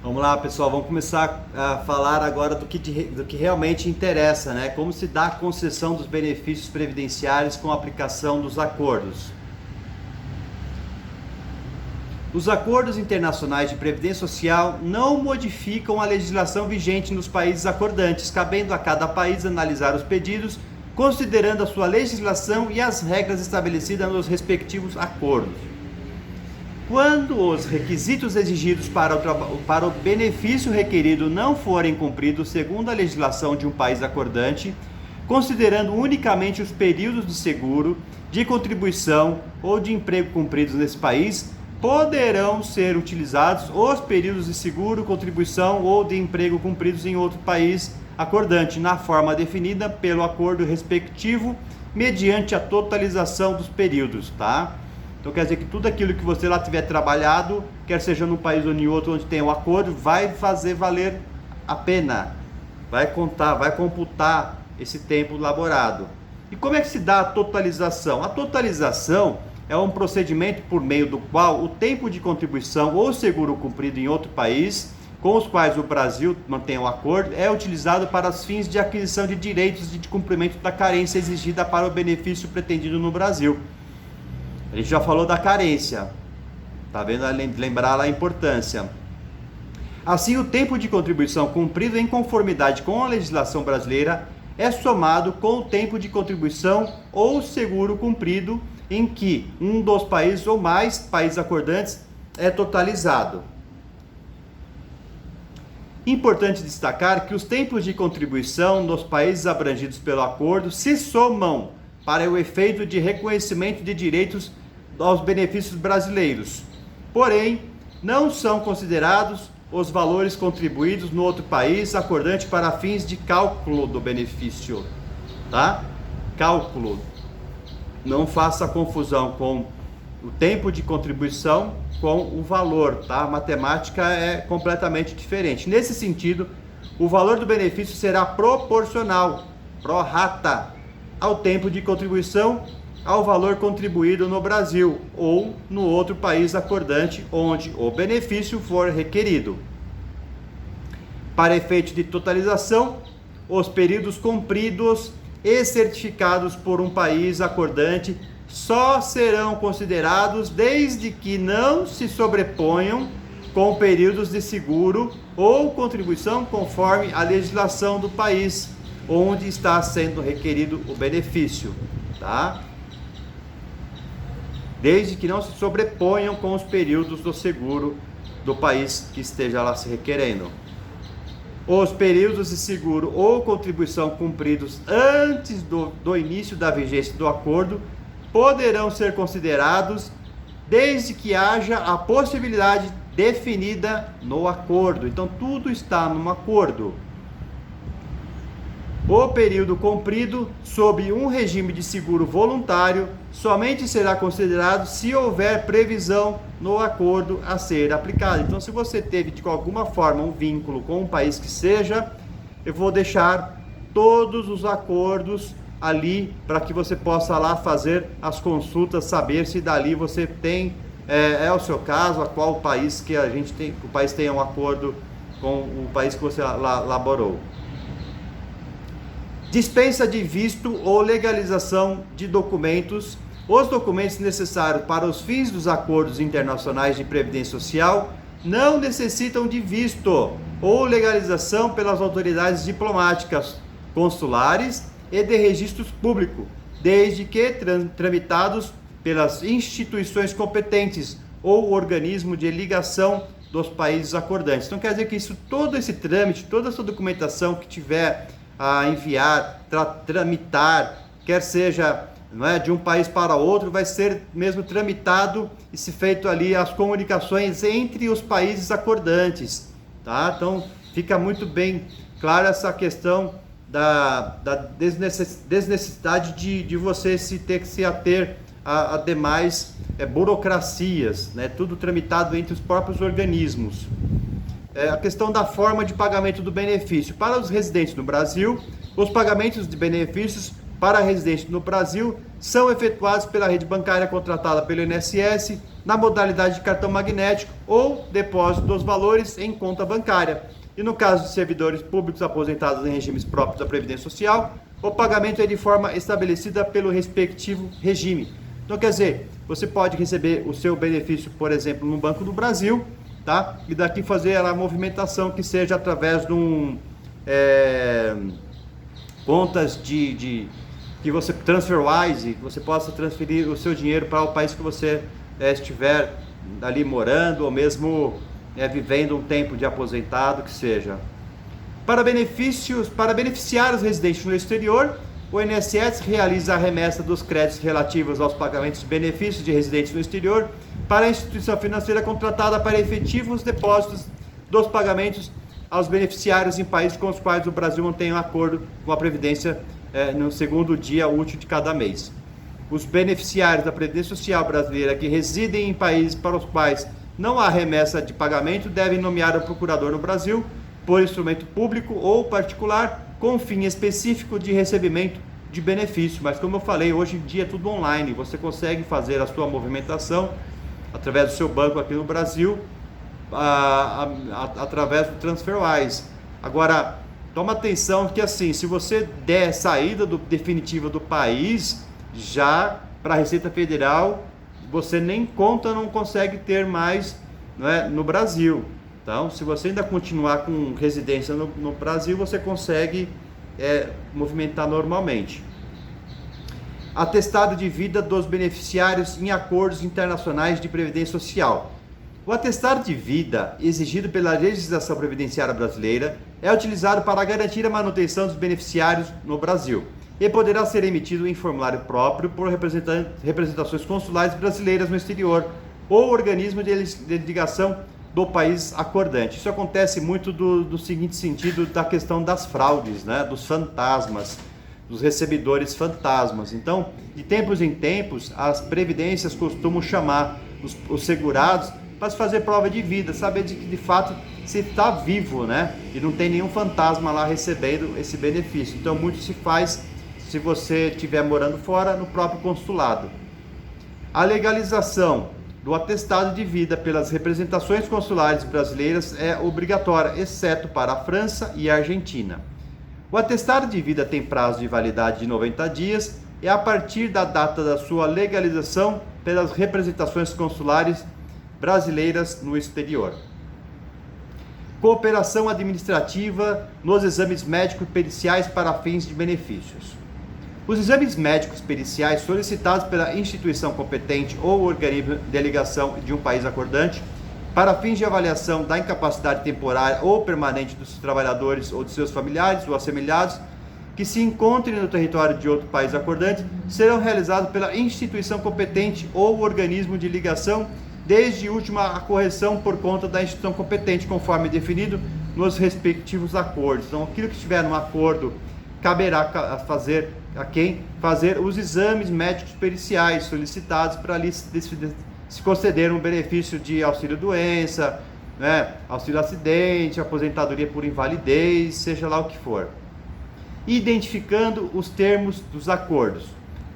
Vamos lá, pessoal, vamos começar a falar agora do que realmente interessa, né? Como se dá a concessão dos benefícios previdenciários com a aplicação dos acordos. Os acordos internacionais de previdência social não modificam a legislação vigente nos países acordantes, cabendo a cada país analisar os pedidos, considerando a sua legislação e as regras estabelecidas nos respectivos acordos. Quando os requisitos exigidos para o benefício requerido não forem cumpridos segundo a legislação de um país acordante, considerando unicamente os períodos de seguro, de contribuição ou de emprego cumpridos nesse país, poderão ser utilizados os períodos de seguro, contribuição ou de emprego cumpridos em outro país acordante, na forma definida pelo acordo respectivo, mediante a totalização dos períodos, tá? Então quer dizer que tudo aquilo que você lá tiver trabalhado, quer seja num país ou em outro onde tem um acordo, vai fazer valer a pena, vai contar, vai computar esse tempo laborado. E como é que se dá a totalização? A totalização é um procedimento por meio do qual o tempo de contribuição ou seguro cumprido em outro país, com os quais o Brasil mantém um acordo, é utilizado para os fins de aquisição de direitos e de cumprimento da carência exigida para o benefício pretendido no Brasil. A gente já falou da carência, tá vendo? Lembrar lá a importância. Assim, o tempo de contribuição cumprido em conformidade com a legislação brasileira é somado com o tempo de contribuição ou seguro cumprido em que um dos países ou mais países acordantes é totalizado. Importante destacar que os tempos de contribuição nos países abrangidos pelo acordo se somam para o efeito de reconhecimento de direitos aos benefícios brasileiros. Porém, não são considerados os valores contribuídos no outro país acordante para fins de cálculo do benefício, tá? Cálculo. Não faça confusão com o tempo de contribuição com o valor, tá? A matemática é completamente diferente. Nesse sentido, o valor do benefício será proporcional, pro rata, ao tempo de contribuição, ao valor contribuído no Brasil ou no outro país acordante onde o benefício for requerido. Para efeito de totalização, os períodos cumpridos e certificados por um país acordante só serão considerados desde que não se sobreponham com períodos de seguro ou contribuição conforme a legislação do país onde está sendo requerido o benefício, tá? Desde que não se sobreponham com os períodos do seguro do país que esteja lá se requerendo. Os períodos de seguro ou contribuição cumpridos antes do início da vigência do acordo poderão ser considerados desde que haja a possibilidade definida no acordo. Então tudo está no acordo. O período cumprido sob um regime de seguro voluntário somente será considerado se houver previsão no acordo a ser aplicado. Então, se você teve de alguma forma um vínculo com um país que seja, eu vou deixar todos os acordos ali para que você possa lá fazer as consultas, saber se dali você tem, é o seu caso, a qual país que a gente tem, o país tenha um acordo com o país que você laborou. Dispensa de visto ou legalização de documentos. Os documentos necessários para os fins dos acordos internacionais de previdência social não necessitam de visto ou legalização pelas autoridades diplomáticas, consulares e de registros públicos, desde que tramitados pelas instituições competentes ou organismo de ligação dos países acordantes. Então quer dizer que todo esse trâmite, toda essa documentação que tiver a enviar, tramitar, quer seja, não é, de um país para outro, vai ser mesmo tramitado e se feito ali as comunicações entre os países acordantes, tá? Então fica muito bem clara essa questão da desnecessidade de você ter que se ater a demais burocracias, né? Tudo tramitado entre os próprios organismos. A questão da forma de pagamento do benefício. Para os residentes no Brasil, os pagamentos de benefícios para residentes no Brasil são efetuados pela rede bancária contratada pelo INSS na modalidade de cartão magnético ou depósito dos valores em conta bancária. E no caso de servidores públicos aposentados em regimes próprios da Previdência Social, o pagamento é de forma estabelecida pelo respectivo regime. Então, quer dizer, você pode receber o seu benefício, por exemplo, no Banco do Brasil, tá? E daqui fazer a movimentação que seja através de contas que você TransferWise, que você possa transferir o seu dinheiro para o país que você estiver ali morando ou mesmo vivendo um tempo de aposentado, que seja. Para beneficiar os residentes no exterior, o INSS realiza a remessa dos créditos relativos aos pagamentos de benefícios de residentes no exterior para a instituição financeira contratada para efetivos depósitos dos pagamentos aos beneficiários em países com os quais o Brasil mantém um acordo com a Previdência no segundo dia útil de cada mês. Os beneficiários da Previdência Social brasileira que residem em países para os quais não há remessa de pagamento devem nomear o procurador no Brasil, por instrumento público ou particular, com fim específico de recebimento de benefício. Mas como eu falei, hoje em dia é tudo online, você consegue fazer a sua movimentação através do seu banco aqui no Brasil, através do TransferWise. Agora, toma atenção que assim, se você der saída definitiva do país, já para a Receita Federal, você nem conta, não consegue ter mais, no Brasil. Então, se você ainda continuar com residência no Brasil, você consegue movimentar normalmente. Atestado de vida dos beneficiários em acordos internacionais de previdência social. O atestado de vida, exigido pela legislação previdenciária brasileira, é utilizado para garantir a manutenção dos beneficiários no Brasil e poderá ser emitido em formulário próprio por representações consulares brasileiras no exterior ou organismo de ligação do país acordante. Isso acontece muito do seguinte sentido, da questão das fraudes, dos fantasmas, dos recebedores fantasmas. Então, de tempos em tempos, as previdências costumam chamar os segurados para fazer prova de vida, saber de fato se está vivo, e não tem nenhum fantasma lá recebendo esse benefício. Então, muito se faz, se você estiver morando fora, no próprio consulado. A legalização do atestado de vida pelas representações consulares brasileiras é obrigatória, exceto para a França e a Argentina. O atestado de vida tem prazo de validade de 90 dias e a partir da data da sua legalização pelas representações consulares brasileiras no exterior. Cooperação administrativa nos exames médicos periciais para fins de benefícios. Os exames médicos periciais solicitados pela instituição competente ou organismo de ligação de um país acordante para fins de avaliação da incapacidade temporária ou permanente dos trabalhadores ou de seus familiares ou assemelhados que se encontrem no território de outro país acordante serão realizados pela instituição competente ou organismo de ligação, desde última correção por conta da instituição competente, conforme definido nos respectivos acordos. Então, aquilo que estiver no acordo, caberá a quem fazer os exames médicos periciais solicitados para ali se conceder um benefício de auxílio-doença, auxílio-acidente, aposentadoria por invalidez, seja lá o que for. Identificando os termos dos acordos.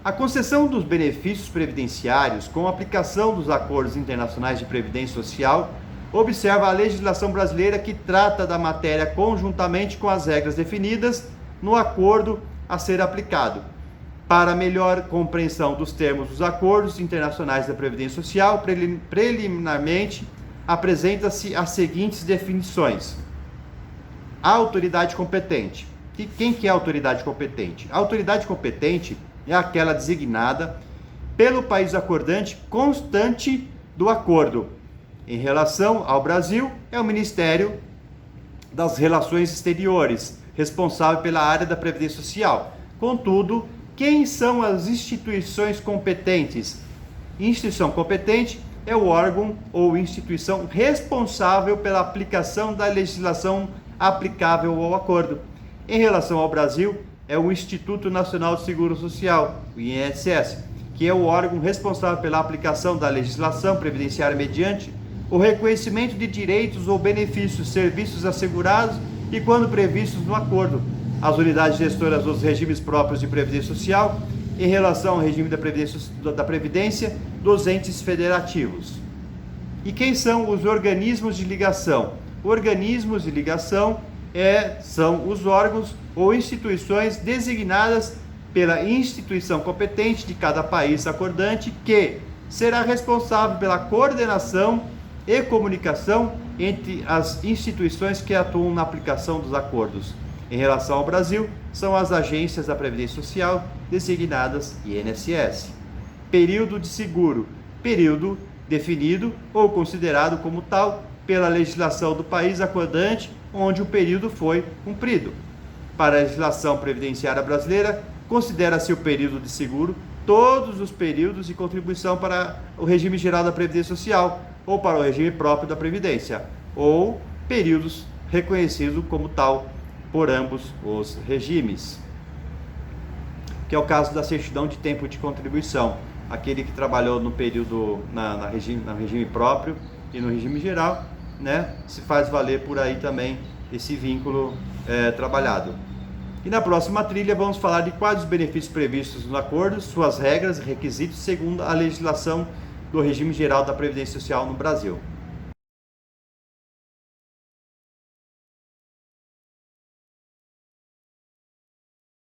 A concessão dos benefícios previdenciários com aplicação dos acordos internacionais de previdência social observa a legislação brasileira que trata da matéria conjuntamente com as regras definidas no acordo a ser aplicado. Para melhor compreensão dos termos dos acordos internacionais da Previdência Social, preliminarmente apresenta-se as seguintes definições. A autoridade competente. Quem que é a autoridade competente? A autoridade competente é aquela designada pelo país acordante constante do acordo. Em relação ao Brasil, é o Ministério das Relações Exteriores, responsável pela área da Previdência Social. Contudo, quem são as instituições competentes? Instituição competente é o órgão ou instituição responsável pela aplicação da legislação aplicável ao acordo. Em relação ao Brasil, é o Instituto Nacional de Seguro Social, o INSS, que é o órgão responsável pela aplicação da legislação previdenciária mediante o reconhecimento de direitos ou benefícios, serviços assegurados e quando previstos no acordo, as unidades gestoras dos regimes próprios de previdência social em relação ao regime da previdência dos entes federativos. E quem são os organismos de ligação? Organismos de ligação são os órgãos ou instituições designadas pela instituição competente de cada país acordante, que será responsável pela coordenação e comunicação entre as instituições que atuam na aplicação dos acordos. Em relação ao Brasil, são as agências da Previdência Social, designadas INSS. Período de seguro: período definido ou considerado como tal pela legislação do país acordante onde o período foi cumprido. Para a legislação previdenciária brasileira, considera-se o período de seguro todos os períodos de contribuição para o regime geral da Previdência Social ou para o regime próprio da Previdência, ou períodos reconhecidos como tal por ambos os regimes, que é o caso da certidão de tempo de contribuição. Aquele que trabalhou no período no regime próprio e no regime geral, né, se faz valer por aí também esse vínculo trabalhado. E na próxima trilha vamos falar de quais os benefícios previstos nos acordos, suas regras e requisitos segundo a legislação do regime geral da Previdência Social no Brasil.